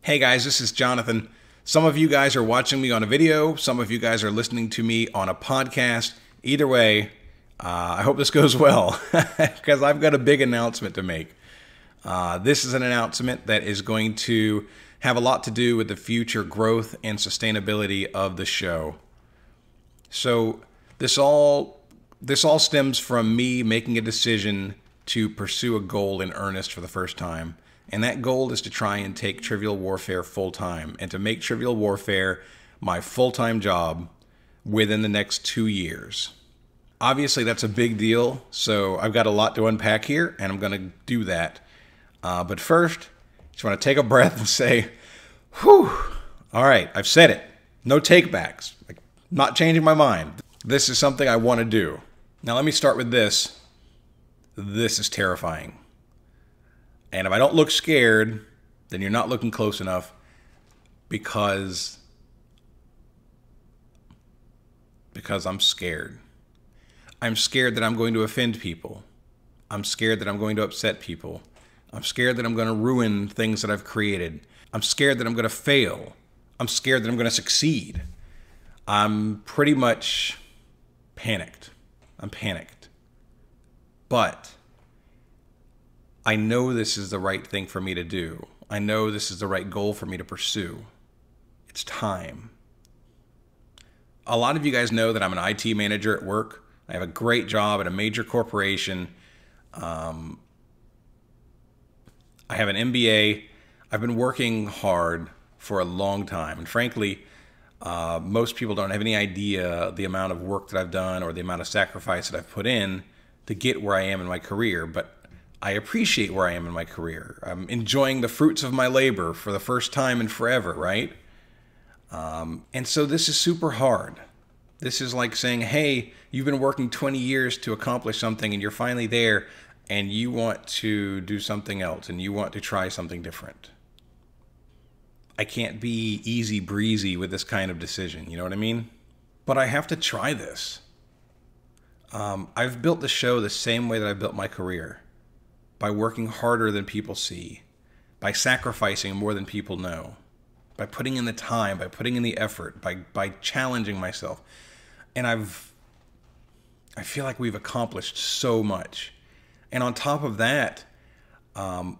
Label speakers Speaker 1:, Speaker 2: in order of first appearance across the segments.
Speaker 1: Hey guys, this is Jonathan. Some of you guys are watching me on a video. Some of you guys are listening to me on a podcast. Either way, I hope this goes well because I've got a big announcement to make. This is an announcement that is going to have a lot to do with the future growth and sustainability of the show. So this all stems from me making a decision to pursue a goal in earnest for the first time. And that goal is to try and take Trivial Warfare full time and to make Trivial Warfare my full-time job within the next 2 years. Obviously, that's a big deal, so I've got a lot to unpack here, and I'm going to do that. But first, just want to take a breath and say, whew, all right, I've said it. No takebacks. Not changing my mind. This is something I want to do. Now, let me start with this. This is terrifying. And if I don't look scared, then you're not looking close enough because I'm scared. I'm scared that I'm going to offend people. I'm scared that I'm going to upset people. I'm scared that I'm going to ruin things that I've created. I'm scared that I'm going to fail. I'm scared that I'm going to succeed. I'm pretty much panicked. I'm panicked. But I know this is the right thing for me to do. I know this is the right goal for me to pursue. It's time. A lot of you guys know that I'm an IT manager at work. I have a great job at a major corporation. I have an MBA. I've been working hard for a long time. And frankly, most people don't have any idea the amount of work that I've done or the amount of sacrifice that I've put in to get where I am in my career. But I appreciate where I am in my career. I'm enjoying the fruits of my labor for the first time in forever, right? And so this is super hard. This is like saying, hey, you've been working 20 years to accomplish something and you're finally there and you want to do something else and you want to try something different. I can't be easy breezy with this kind of decision, you know what I mean? But I have to try this. I've built the show the same way that I built my career. By working harder than people see, by sacrificing more than people know, by putting in the time, by putting in the effort, by challenging myself. And I feel like we've accomplished so much. And on top of that, I've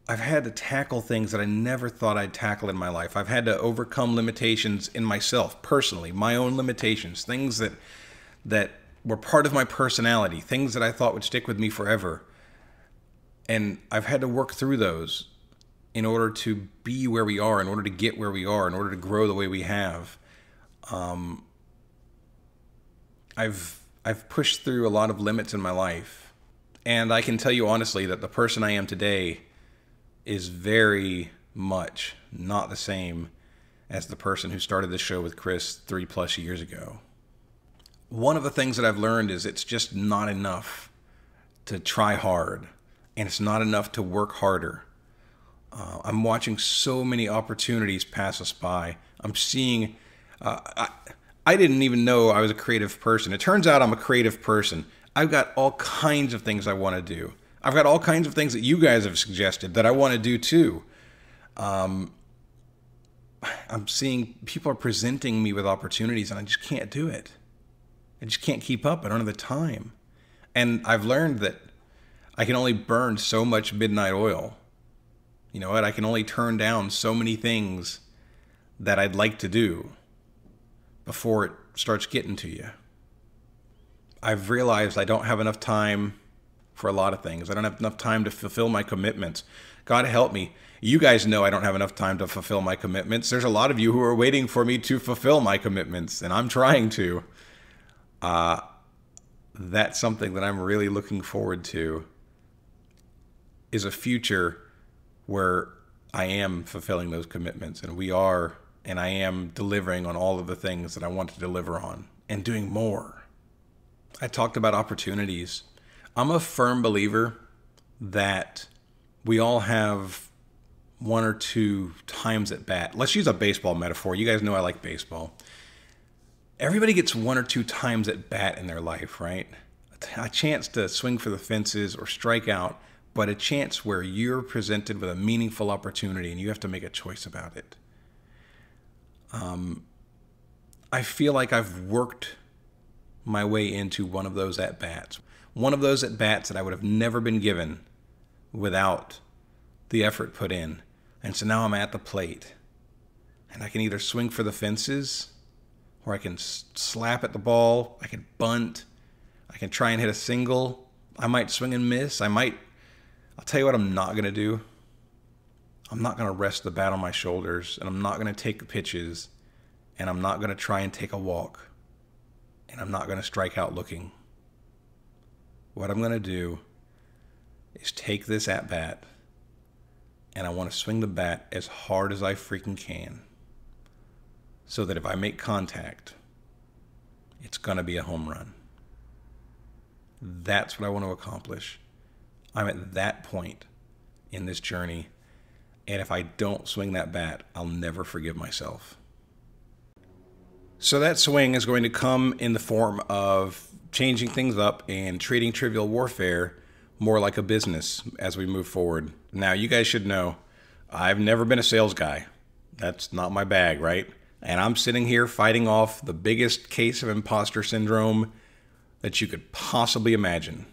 Speaker 1: had to tackle things that I never thought I'd tackle in my life. I've had to overcome limitations in myself, personally, my own limitations, things that were part of my personality, things that I thought would stick with me forever. And I've had to work through those in order to be where we are, in order to get where we are, in order to grow the way we have. I've pushed through a lot of limits in my life. And I can tell you honestly that the person I am today is very much not the same as the person who started this show with Chris 3+ years ago. One of the things that I've learned is it's just not enough to try hard. And it's not enough to work harder. I'm watching so many opportunities pass us by. I'm seeing, I didn't even know I was a creative person. It turns out I'm a creative person. I've got all kinds of things I want to do. I've got all kinds of things that you guys have suggested that I want to do too. I'm seeing people are presenting me with opportunities and I just can't do it. I just can't keep up. I don't have the time. And I've learned that I can only burn so much midnight oil. You know what? I can only turn down so many things that I'd like to do before it starts getting to you. I've realized I don't have enough time for a lot of things. I don't have enough time to fulfill my commitments. God help me. You guys know I don't have enough time to fulfill my commitments. There's a lot of you who are waiting for me to fulfill my commitments, and I'm trying to. That's something that I'm really looking forward to. Is a future where I am fulfilling those commitments and I am delivering on all of the things that I want to deliver on and doing more. I talked about opportunities. I'm a firm believer that we all have one or two times at bat. Let's use a baseball metaphor. You guys know I like baseball. Everybody gets one or two times at bat in their life, right? A chance to swing for the fences or strike out. but a chance where you're presented with a meaningful opportunity and you have to make a choice about it. I feel like I've worked my way into one of those at-bats. One of those at-bats that I would have never been given without the effort put in. And so now I'm at the plate. And I can either swing for the fences, or I can slap at the ball, I can bunt, I can try and hit a single, I might swing and miss, I'll tell you what I'm not going to do. I'm not going to rest the bat on my shoulders, and I'm not going to take the pitches, and I'm not going to try and take a walk, and I'm not going to strike out looking. What I'm going to do is take this at bat, and I want to swing the bat as hard as I freaking can, so that if I make contact, it's going to be a home run. That's what I want to accomplish. I'm at that point in this journey, and if I don't swing that bat, I'll never forgive myself. So that swing is going to come in the form of changing things up and treating Trivial Warfare more like a business as we move forward. Now, you guys should know, I've never been a sales guy. That's not my bag, right? And I'm sitting here fighting off the biggest case of imposter syndrome that you could possibly imagine.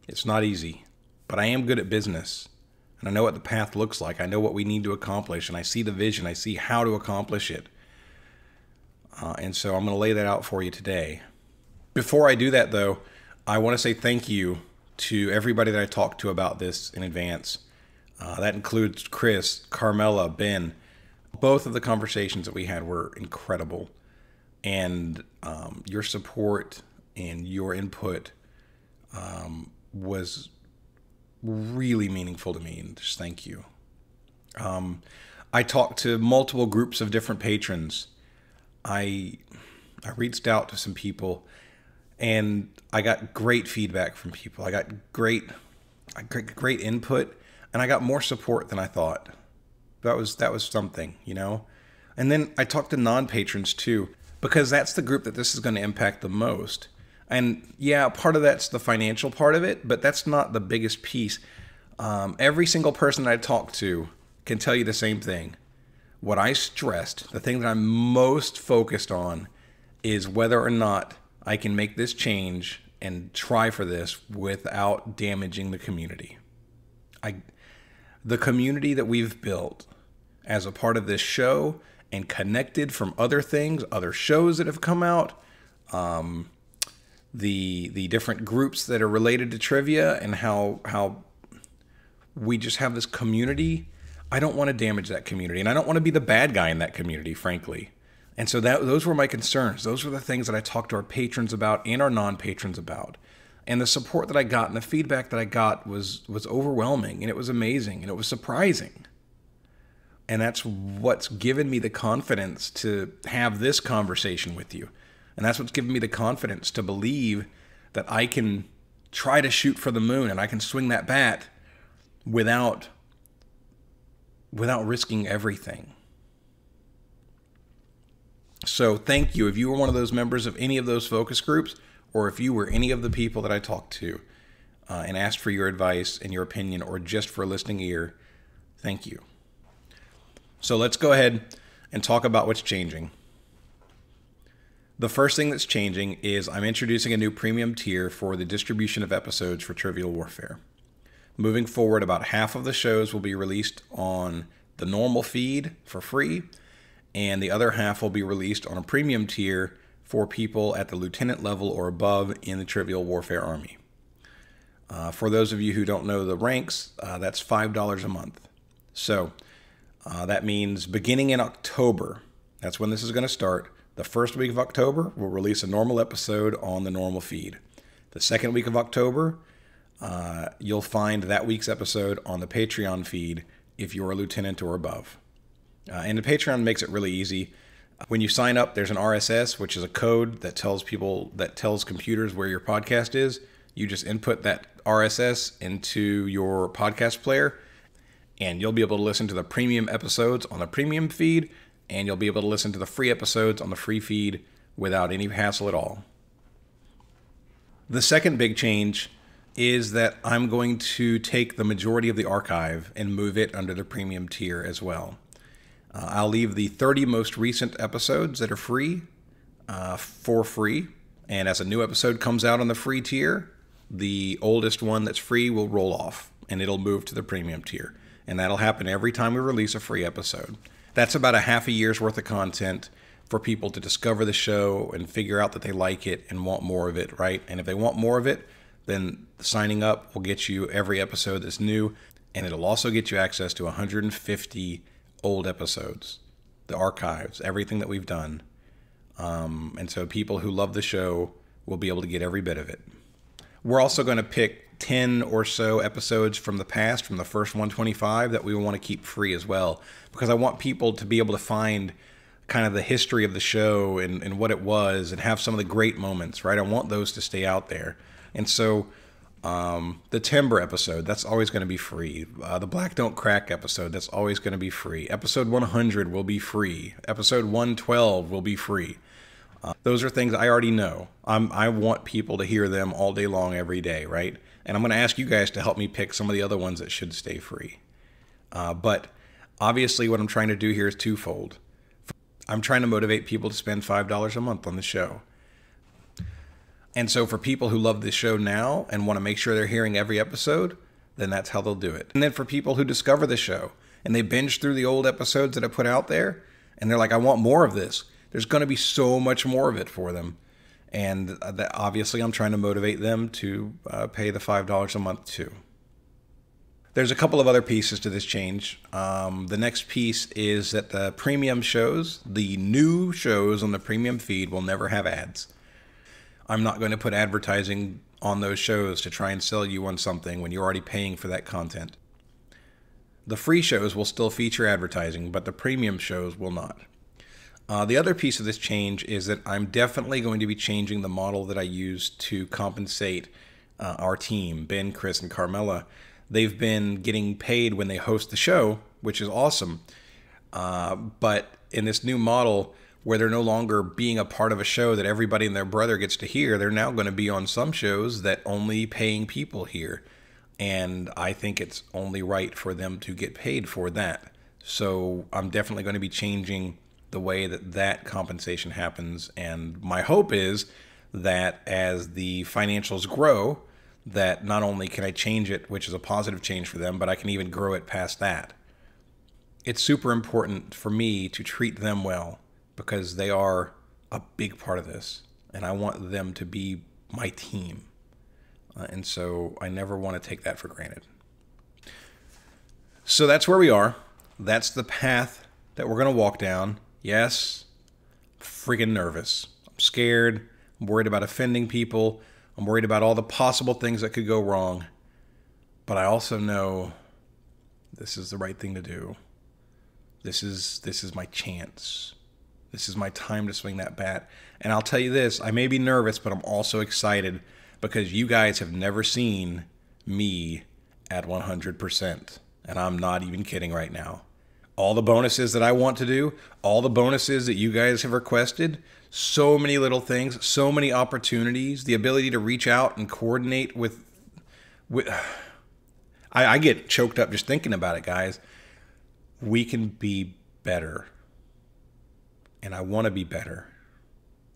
Speaker 1: It's not easy, but I am good at business. And I know what the path looks like. I know what we need to accomplish, and I see the vision. I see how to accomplish it. And so I'm going to lay that out for you today. Before I do that, though, I want to say thank you to everybody that I talked to about this in advance. That includes Chris, Carmela, Ben. Both of the conversations that we had were incredible. And your support and your input was really meaningful to me, and just thank you. I talked to multiple groups of different patrons. I reached out to some people, and I got great feedback from people. I got great input, and I got more support than I thought. That was something, you know? And then I talked to non-patrons too, because that's the group that this is going to impact the most. And yeah, part of that's the financial part of it, but that's not the biggest piece. Every single person that I talked to can tell you the same thing. What I stressed, the thing that I'm most focused on, is whether or not I can make this change and try for this without damaging the community. The community that we've built as a part of this show and connected from other things, other shows that have come out, the different groups that are related to trivia, and how we just have this community. I don't want to damage that community, and I don't want to be the bad guy in that community, frankly. And so those were my concerns. Those were the things that I talked to our patrons about and our non-patrons about. And the support that I got and the feedback that I got was overwhelming, and it was amazing, and it was surprising. And that's what's given me the confidence to have this conversation with you. And that's what's given me the confidence to believe that I can try to shoot for the moon and I can swing that bat without risking everything. So thank you if you were one of those members of any of those focus groups, or if you were any of the people that I talked to and asked for your advice and your opinion, or just for a listening ear. Thank you. So let's go ahead and talk about what's changing. The first thing that's changing is I'm introducing a new premium tier for the distribution of episodes for Trivial Warfare. Moving forward, about half of the shows will be released on the normal feed for free, and the other half will be released on a premium tier for people at the lieutenant level or above in the Trivial Warfare Army. For those of you who don't know the ranks, that's $5 a month. So that means beginning in October, that's when this is going to start. The first week of October, we'll release a normal episode on the normal feed. The second week of October, you'll find that week's episode on the Patreon feed if you're a lieutenant or above. And the Patreon makes it really easy. When you sign up, there's an RSS, which is a code that tells computers where your podcast is. You just input that RSS into your podcast player, and you'll be able to listen to the premium episodes on the premium feed, and you'll be able to listen to the free episodes on the free feed without any hassle at all. The second big change is that I'm going to take the majority of the archive and move it under the premium tier as well. I'll leave the 30 most recent episodes that are free for free. And as a new episode comes out on the free tier, the oldest one that's free will roll off and it'll move to the premium tier. And that'll happen every time we release a free episode. That's about a half a year's worth of content for people to discover the show and figure out that they like it and want more of it, right? And if they want more of it, then signing up will get you every episode that's new, and it'll also get you access to 150 old episodes, the archives, everything that we've done. And so people who love the show will be able to get every bit of it. We're also going to pick 10 or so episodes from the past, from the first 125, that we want to keep free as well, because I want people to be able to find kind of the history of the show and what it was and have some of the great moments, right? I want those to stay out there. And so the Timber episode, that's always going to be free. The Black Don't Crack episode, that's always going to be free. Episode 100 will be free. Episode 112 will be free. Those are things I already know. I want people to hear them all day long, every day, right? And I'm going to ask you guys to help me pick some of the other ones that should stay free. But obviously what I'm trying to do here is twofold. I'm trying to motivate people to spend $5 a month on the show. And so for people who love this show now and want to make sure they're hearing every episode, then that's how they'll do it. And then for people who discover the show and they binge through the old episodes that I put out there, and they're like, I want more of this, there's going to be so much more of it for them. And obviously I'm trying to motivate them to pay the $5 a month too. There's a couple of other pieces to this change. The next piece is that the premium shows, the new shows on the premium feed, will never have ads. I'm not going to put advertising on those shows to try and sell you on something when you're already paying for that content. The free shows will still feature advertising, but the premium shows will not. The other piece of this change is that I'm definitely going to be changing the model that I use to compensate our team, Ben, Chris, and Carmela. They've been getting paid when they host the show, which is awesome. But in this new model, where they're no longer being a part of a show that everybody and their brother gets to hear, they're now going to be on some shows that only paying people hear. And I think it's only right for them to get paid for that. So I'm definitely going to be changing the way that that compensation happens. And my hope is that as the financials grow, that not only can I change it, which is a positive change for them, but I can even grow it past that. It's super important for me to treat them well because they are a big part of this, and I want them to be my team. And so I never want to take that for granted. So that's where we are. That's the path that we're going to walk down. Yes, I'm freaking nervous. I'm scared. I'm worried about offending people. I'm worried about all the possible things that could go wrong, but I also know this is the right thing to do. This is my chance. This is my time to swing that bat. And I'll tell you this, I may be nervous, but I'm also excited because you guys have never seen me at 100%. And I'm not even kidding right now. All the bonuses that I want to do, all the bonuses that you guys have requested, so many little things, so many opportunities, the ability to reach out and coordinate with I get choked up just thinking about it, guys. We can be better. And I want to be better.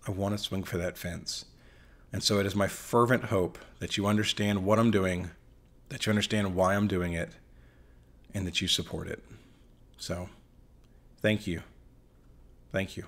Speaker 1: I want to swing for that fence. And so it is my fervent hope that you understand what I'm doing, that you understand why I'm doing it, and that you support it. So, thank you. Thank you.